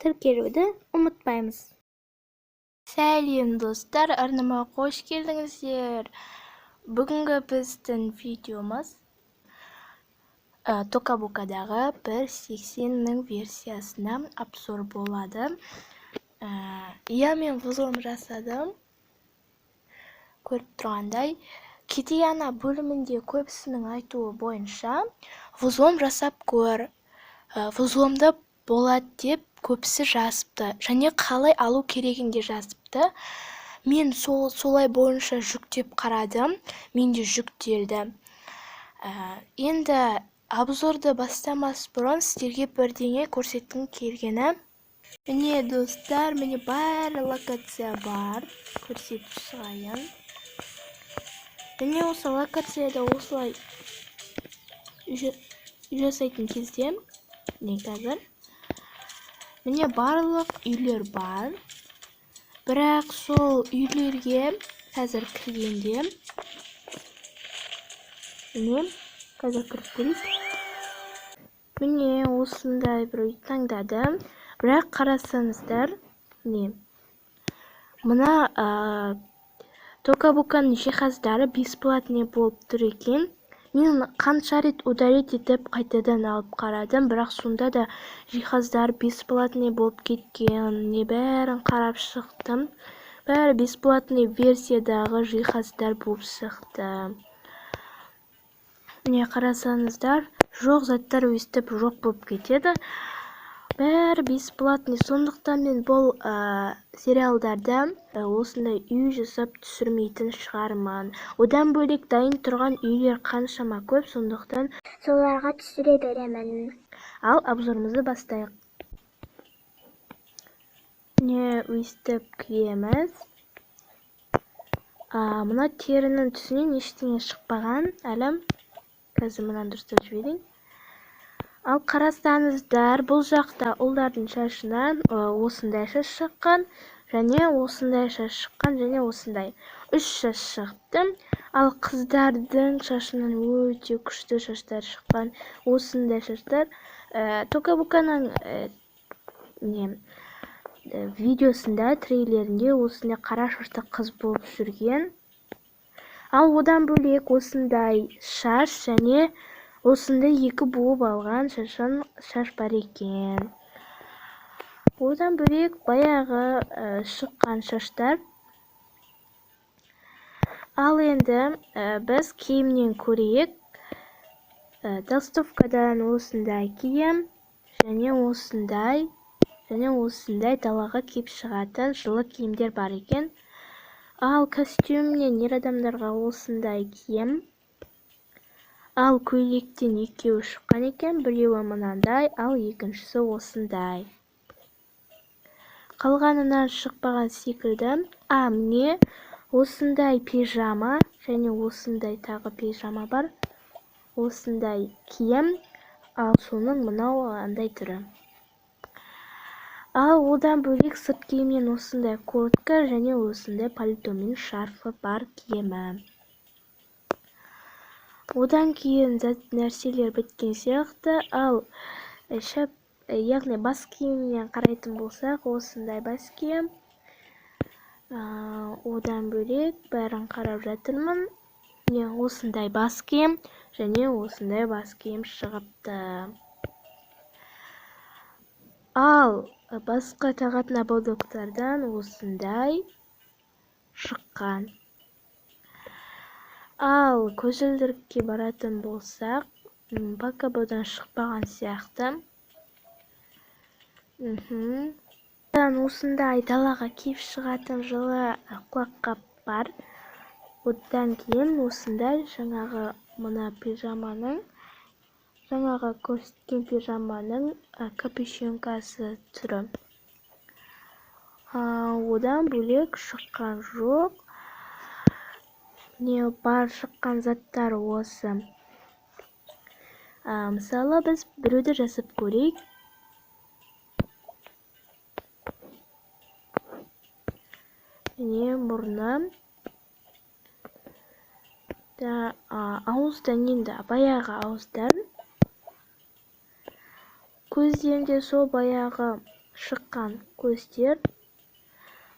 тіркелуді ұмытпаймыз. Сәлем достар, арнама қош келдіңіздер. Бүгінгі біздің видеомыз Токабукадағы 1.80-нің версиясына обзор болады. Мен взлом жасадым. Көріп тұрғандай, Китаяна бөлімінде көбісінің айтуы бойынша взлом жасап көр. Взломда болады деп көбісі жазыпты. Және қалай алу керегінде жазыпты. Мен солай бойынша жүктеп қарадым. Менде жүктелді. Енді обзорды бастамас бұрын сіздерге бірдеңе көрсеткім келгені. Міне достар, міне бәрі локация бар. Көрсетіп шығайын. Міне осы локацияда осылай жасайтын кезде, міне қазір. Міне барлық үйлер бар. Бірақ сол үйлерге қазір кіргенде, міне қазір кіріп көрейік. Міне осындай бір үй таңдадым. Бірақ қарасаңыздар, міне мына Токабуканың жиһаздары бесплатный болып тұр екен. Мен қанша рет удалить етіп қайтадан алып қарадым, бірақ сонда да жиһаздар бесплатный болып кеткен. Не бәрін қарап шықтым. Бәрі бесплатный версиядағы жиһаздар болып шықты. Міне қарасаңыздар, жоқ заттар өстіп жоқ болып кетеді. Бәрі бесплатный. Сондықтан мен бұл сериалдарда осындай үй жасап түсірмейтін шығармын. Одан бөлек дайын тұрған үйлер қаншама көп, сондықтан Соларға түсіре беремін. Ал обзорымызды бастайық. Не өйстіп киеміз. Мына терінің түсінен ештеңе шықпаған әлі. Қазір мұнан дұрыстап жіберейін. Ал қарасаңыздар, бұл жақта ұлдардың шашынан осындай шаш шыққан, және осындай шаш шыққан, және осындай 3 шаш шықты. Ал қыздардың шашынан өте күшті шаштар шыққан, осындай шаштар. Токабуканың видеосында, трейлерінде осындай қара шашты қыз болып жүрген. Ал одан бөлек осындай шаш және осындай екі буып алған шаш бар екен. Одан бөлек баяғы шыққан шаштар. Ал енді біз киімнен көрейік. Толстовкадан осындай киім, және осындай далаға киіп шығатын жылы киімдер бар екен. Ал костюмнен ер адамдарға осындай киім. Ал көйлектен екеуі шыққан екен, біреуі мынандай, ал екіншісі осындай. Қалғанынан шықпаған секілді. Міне осындай пижама, және осындай тағы пижама бар. Осындай киім, ал соның мынау андай түрі. Ал одан бөлек сырт киімнен осындай куртка, және осындай пальтомен шарфы бар киімі. Одан кейін нәрселер біткен сияқты. Ал яғни бас киімнен қарайтын болсақ, осындай бас киім. Одан бөлек бәрін қарап жатырмын. Осындай бас киім, және осындай бас киім шығыпты. Ал басқа тағатын ободоктардан осындай шыққан. Ал көзілдірікке баратын болсақ, пока бұдан шықпаған сияқты. Осындай далаға киіп шығатын жылы құлаққап бар. Одан кейін осындай жаңағы мына пижаманың, жаңағы көрсеткен пижаманың капюшонкасы түрі. Одан бөлек шыққан жоқ. Не бар шыққан заттар осы. Мысалы біз біреуді жасап көрейік. Не мұрны. Ауыздан енді баяғы ауыздан. Көздерінде сол баяғы шыққан көздер.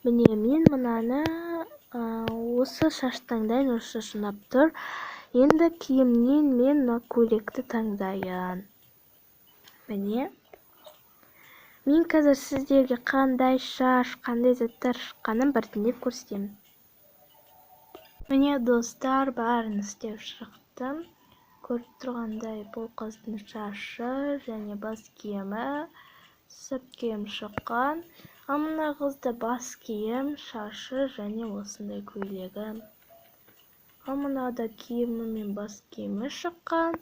Міне мен мынаны осы шаштаңдайын, осы ұнап тұр. Енді киімнен мен мына көйлекті таңдайын. Міне. Мен қазір сіздерге қандай шаш, қандай заттар шыққанын біртіндеп көрсетемін. Міне достар, барын істеп шықтым. Көріп тұрғандай бұл қыздың шашы және бас киімі, сырт киім шыққан. Ал мына қызды бас киім, шашы және осындай көйлегі. Ал мынада киімі мен бас киімі шыққан.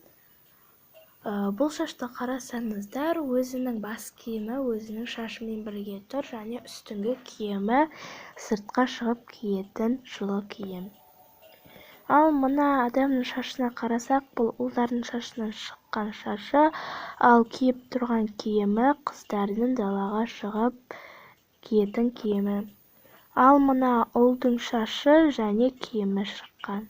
Бұл шашты қарасаңыздар, өзінің бас киімі өзінің шашымен бірге тұр, және үстіңгі киімі сыртқа шығып киетін жылы киім. Ал мына адамның шашына қарасақ, бұл ұлдардың шашынан шыққан шашы, ал киіп тұрған киімі қыздардың далаға шығып киетін киімі. Ал мына ұлдың шашы және киімі шыққан.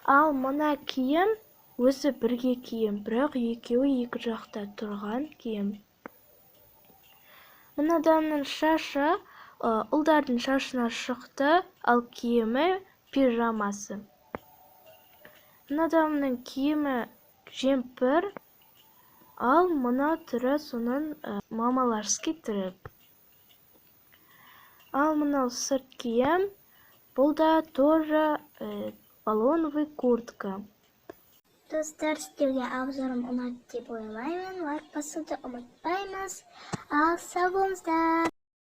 Ал мына киім өзі бірге киім, бірақ екеуі екі жақта тұрған киім. Мына адамның шашы ұлдардың шашына шықты, ал киімі пижамасы. Мына адамның киімі жемпір, ал мына түрі соның мамаларский түрі. Ал мынау сырт киім, бұл да тоже баллоновый куртка. Достар, сіздерге обзорым ұнады деп ойлаймын. Лайк басуды ұмытпаймыз. Ал сау болыңыздар.